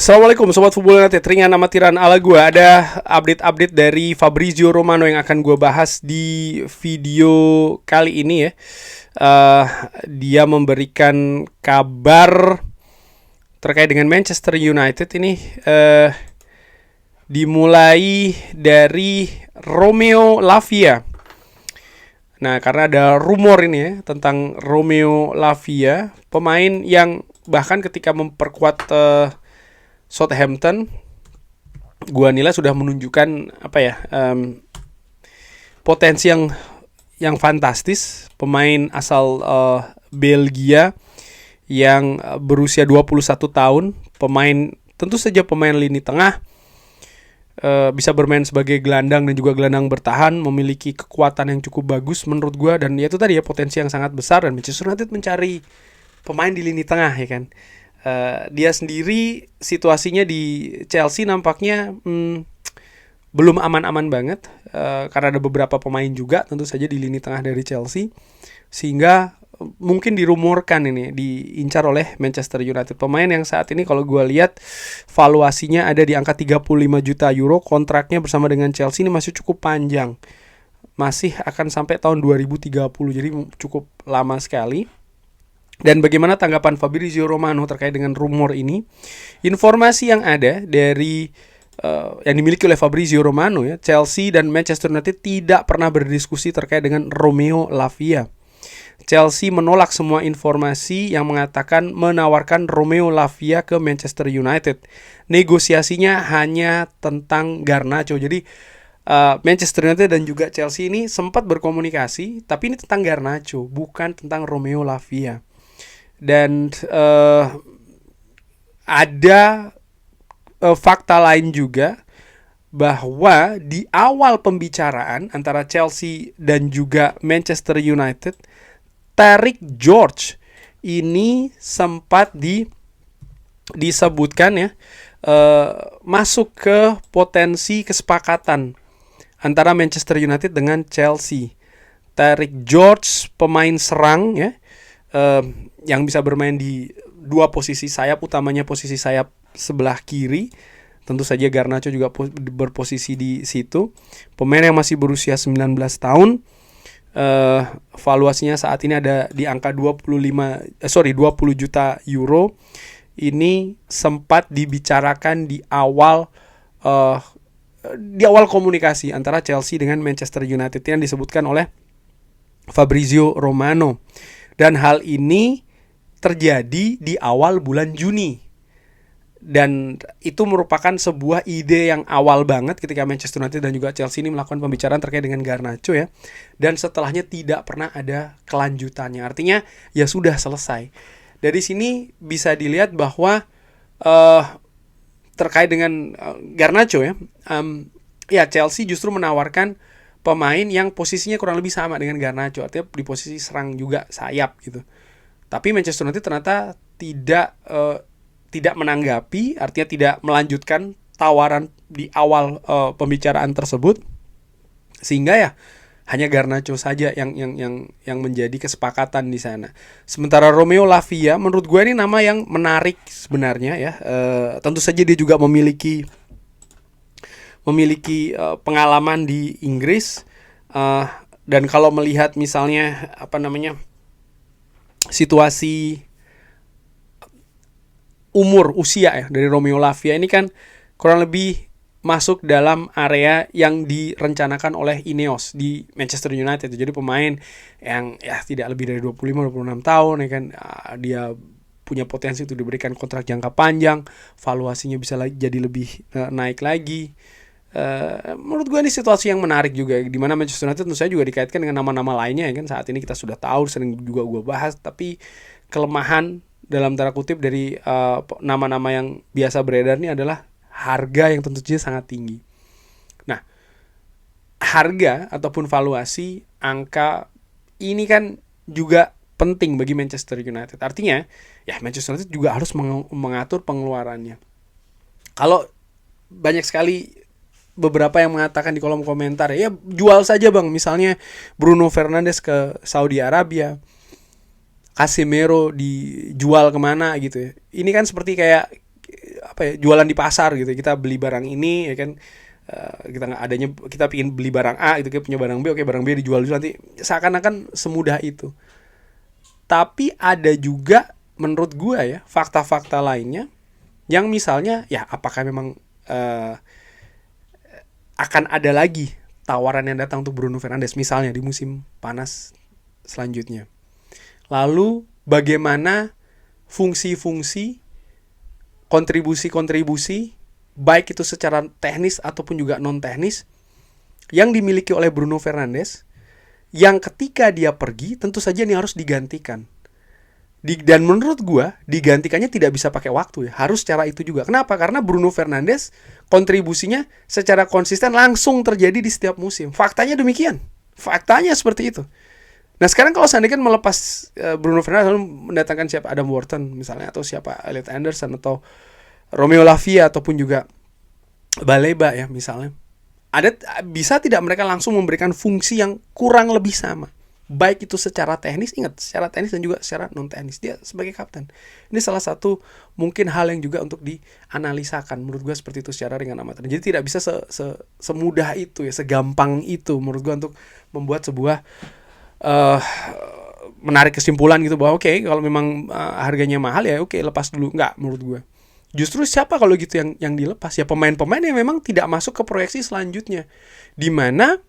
Assalamualaikum Sobat Football United, ringan amatiran ala gue. Ada update-update dari Fabrizio Romano yang akan gue bahas di video kali ini ya. Dia memberikan kabar terkait dengan Manchester United ini. Dimulai dari Romeo Lavia. Nah, karena ada rumor ini ya tentang Romeo Lavia, pemain yang bahkan ketika memperkuat Southampton, gua nilai sudah menunjukkan potensi yang fantastis. Pemain asal Belgia yang berusia 21 tahun, tentu saja pemain lini tengah, bisa bermain sebagai gelandang dan juga gelandang bertahan, memiliki kekuatan yang cukup bagus menurut gua, dan itu tadi ya, potensi yang sangat besar. Dan Manchester United mencari pemain di lini tengah ya kan. Dia sendiri situasinya di Chelsea nampaknya belum aman-aman banget, karena ada beberapa pemain juga tentu saja di lini tengah dari Chelsea, sehingga mungkin dirumorkan ini diincar oleh Manchester United. Pemain yang saat ini kalau gue lihat valuasinya ada di angka 35 juta euro. Kontraknya bersama dengan Chelsea ini masih cukup panjang, masih akan sampai tahun 2030, jadi cukup lama sekali. Dan bagaimana tanggapan Fabrizio Romano terkait dengan rumor ini? Informasi yang ada dari yang dimiliki oleh Fabrizio Romano ya, Chelsea dan Manchester United tidak pernah berdiskusi terkait dengan Romeo Lavia. Chelsea menolak semua informasi yang mengatakan menawarkan Romeo Lavia ke Manchester United. Negosiasinya hanya tentang Garnacho. Jadi Manchester United dan juga Chelsea ini sempat berkomunikasi, tapi ini tentang Garnacho, bukan tentang Romeo Lavia. Dan ada fakta lain juga, bahwa di awal pembicaraan antara Chelsea dan juga Manchester United, Tariq George ini sempat disebutkan ya, masuk ke potensi kesepakatan antara Manchester United dengan Chelsea. Tariq George pemain serang ya, yang bisa bermain di dua posisi sayap, utamanya posisi sayap sebelah kiri. Tentu saja Garnacho juga berposisi di situ. Pemain yang masih berusia 19 tahun. Valuasinya saat ini ada di angka 20 juta euro. Ini sempat dibicarakan di awal komunikasi antara Chelsea dengan Manchester United yang disebutkan oleh Fabrizio Romano. Dan hal ini terjadi di awal bulan Juni. Dan itu merupakan sebuah ide yang awal banget ketika Manchester United dan juga Chelsea ini melakukan pembicaraan terkait dengan Garnacho ya. Dan setelahnya tidak pernah ada kelanjutannya. Artinya ya sudah selesai. Dari sini bisa dilihat bahwa terkait dengan Garnacho ya, ya Chelsea justru menawarkan pemain yang posisinya kurang lebih sama dengan Garnacho, artinya di posisi serang juga, sayap gitu. Tapi Manchester United ternyata tidak menanggapi, artinya tidak melanjutkan tawaran di awal pembicaraan tersebut, sehingga ya hanya Garnacho saja yang menjadi kesepakatan di sana. Sementara Romeo Lavia menurut gue ini nama yang menarik sebenarnya ya. Tentu saja dia juga memiliki pengalaman di Inggris, dan kalau melihat misalnya situasi usia ya dari Romeo Lavia ini kan kurang lebih masuk dalam area yang direncanakan oleh Ineos di Manchester United. Jadi pemain yang ya tidak lebih dari 25-26 tahun ya kan, dia punya potensi untuk diberikan kontrak jangka panjang, valuasinya bisa jadi lebih naik lagi. Menurut gue ini situasi yang menarik juga, di mana Manchester United tentu saja juga dikaitkan dengan nama-nama lainnya ya kan. Saat ini kita sudah tahu, sering juga gue bahas, tapi kelemahan dalam tanda kutip dari nama-nama yang biasa beredar ini adalah harga yang tentu saja sangat tinggi. Nah, harga ataupun valuasi angka ini kan juga penting bagi Manchester United. Artinya ya Manchester United juga harus mengatur pengeluarannya. Kalau banyak sekali beberapa yang mengatakan di kolom komentar, ya jual saja bang, misalnya Bruno Fernandes ke Saudi Arabia, Casemiro dijual kemana gitu ya. Ini kan seperti kayak jualan di pasar gitu. Kita beli barang ini ya kan, kita nggak adanya, kita pingin beli barang A itu, kita punya barang B, oke barang B dijual dulu nanti, seakan-akan semudah itu. Tapi ada juga menurut gua ya fakta-fakta lainnya yang misalnya ya apakah memang akan ada lagi tawaran yang datang untuk Bruno Fernandes misalnya di musim panas selanjutnya. Lalu bagaimana fungsi-fungsi, kontribusi-kontribusi baik itu secara teknis ataupun juga non teknis yang dimiliki oleh Bruno Fernandes, yang ketika dia pergi tentu saja ini harus digantikan. Dan menurut gua digantikannya tidak bisa pakai waktu ya, harus secara itu juga. Kenapa? Karena Bruno Fernandes kontribusinya secara konsisten langsung terjadi di setiap musim. Faktanya demikian. Faktanya seperti itu. Nah sekarang kalau seandainya melepas Bruno Fernandes lalu mendatangkan siapa, Adam Wharton misalnya, atau siapa, Elliot Anderson atau Romeo Lavia ataupun juga Baleba ya misalnya, bisa tidak mereka langsung memberikan fungsi yang kurang lebih sama, baik itu secara teknis, ingat secara teknis dan juga secara non teknis. Dia sebagai kapten, ini salah satu mungkin hal yang juga untuk dianalisakan menurut gue seperti itu secara ringan amatir. Jadi tidak bisa semudah itu ya, segampang itu menurut gue untuk membuat sebuah menarik kesimpulan gitu bahwa oke, kalau memang harganya mahal ya oke, lepas dulu. Enggak, menurut gue justru siapa kalau gitu yang dilepas ya pemain-pemain yang memang tidak masuk ke proyeksi selanjutnya. Dimana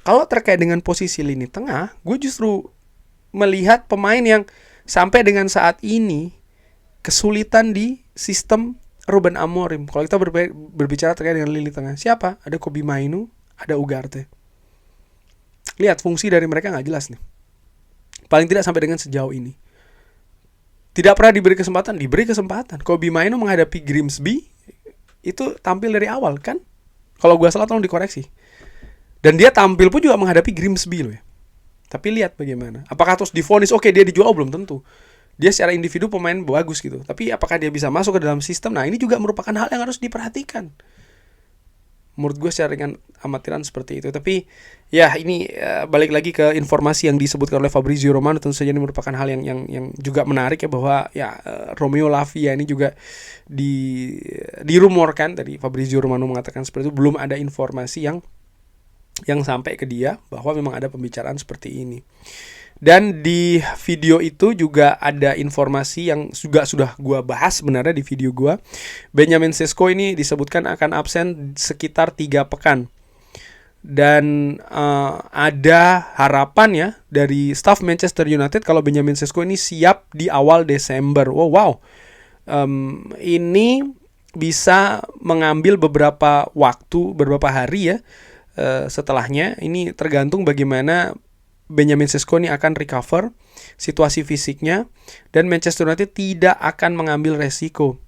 kalau terkait dengan posisi lini tengah, gue justru melihat pemain yang sampai dengan saat ini kesulitan di sistem Ruben Amorim. Kalau kita berbicara terkait dengan lini tengah, siapa? Ada Kobbie Mainoo, ada Ugarte. Lihat fungsi dari mereka nggak jelas nih. Paling tidak sampai dengan sejauh ini. Tidak pernah diberi kesempatan. Kobbie Mainoo menghadapi Grimsby itu tampil dari awal kan? Kalau gue salah tolong dikoreksi. Dan dia tampil pun juga menghadapi Grimsby loh ya. Tapi lihat bagaimana. Apakah terus divonis oke dia dijual? Belum tentu. Dia secara individu pemain bagus gitu. Tapi apakah dia bisa masuk ke dalam sistem? Nah ini juga merupakan hal yang harus diperhatikan. Menurut gue secara ringan amatiran seperti itu. Tapi ya ini balik lagi ke informasi yang disebutkan oleh Fabrizio Romano. Tentu saja ini merupakan hal yang juga menarik ya, bahwa ya Romeo Lavia ini juga dirumorkan, tadi Fabrizio Romano mengatakan seperti itu, belum ada informasi yang sampai ke dia bahwa memang ada pembicaraan seperti ini. Dan di video itu juga ada informasi yang juga sudah gue bahas sebenarnya di video gue. Benjamin Sesko ini disebutkan akan absen sekitar 3 pekan. Dan ada harapan ya dari staff Manchester United kalau Benjamin Sesko ini siap di awal Desember. Wow. Ini bisa mengambil beberapa hari ya. Setelahnya ini tergantung bagaimana Benjamin Sesko ini akan recover situasi fisiknya, dan Manchester United tidak akan mengambil resiko.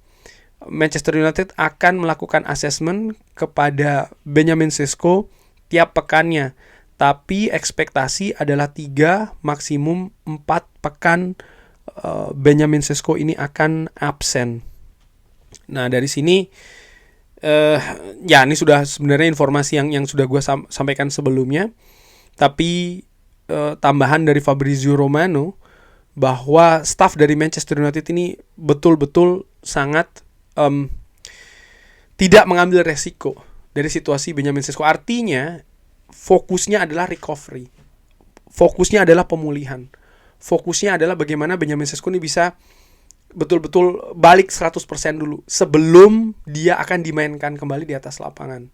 Manchester United akan melakukan assessment kepada Benjamin Sesko tiap pekannya, tapi ekspektasi adalah 3 maksimum 4 pekan Benjamin Sesko ini akan absen. Nah dari sini ya ini sudah sebenarnya informasi yang sudah gue sampaikan sebelumnya, tapi tambahan dari Fabrizio Romano bahwa staff dari Manchester United ini betul-betul sangat tidak mengambil resiko dari situasi Benjamin Sesko. Artinya fokusnya adalah recovery, fokusnya adalah pemulihan, fokusnya adalah bagaimana Benjamin Sesko ini bisa betul-betul balik 100% dulu sebelum dia akan dimainkan kembali di atas lapangan.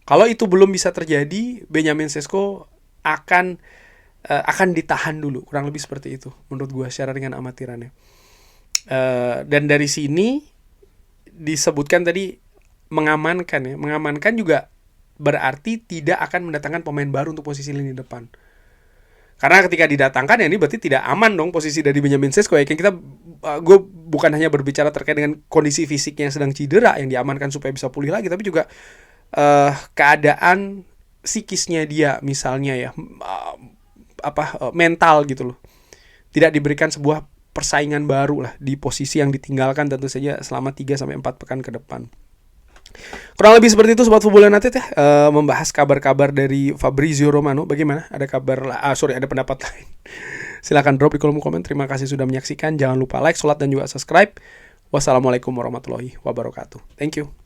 Kalau itu belum bisa terjadi, Benjamin Sesko akan ditahan dulu, kurang lebih seperti itu menurut gue secara ringan amatirannya. Dan dari sini disebutkan tadi mengamankan juga berarti tidak akan mendatangkan pemain baru untuk posisi lini depan. Karena ketika didatangkan ya ini berarti tidak aman dong posisi dari Benjamin Sesko ya. Gue bukan hanya berbicara terkait dengan kondisi fisiknya yang sedang cedera yang diamankan supaya bisa pulih lagi, tapi juga keadaan psikisnya dia misalnya ya, mental gitu loh. Tidak diberikan sebuah persaingan baru lah di posisi yang ditinggalkan tentu saja selama 3-4 pekan ke depan. Kurang lebih seperti itu Sobat Football United ya, membahas kabar-kabar dari Fabrizio Romano. Bagaimana? Ada pendapat lain? Silakan drop di kolom komen. Terima kasih sudah menyaksikan. Jangan lupa like, share, dan juga subscribe. Wassalamualaikum warahmatullahi wabarakatuh. Thank you.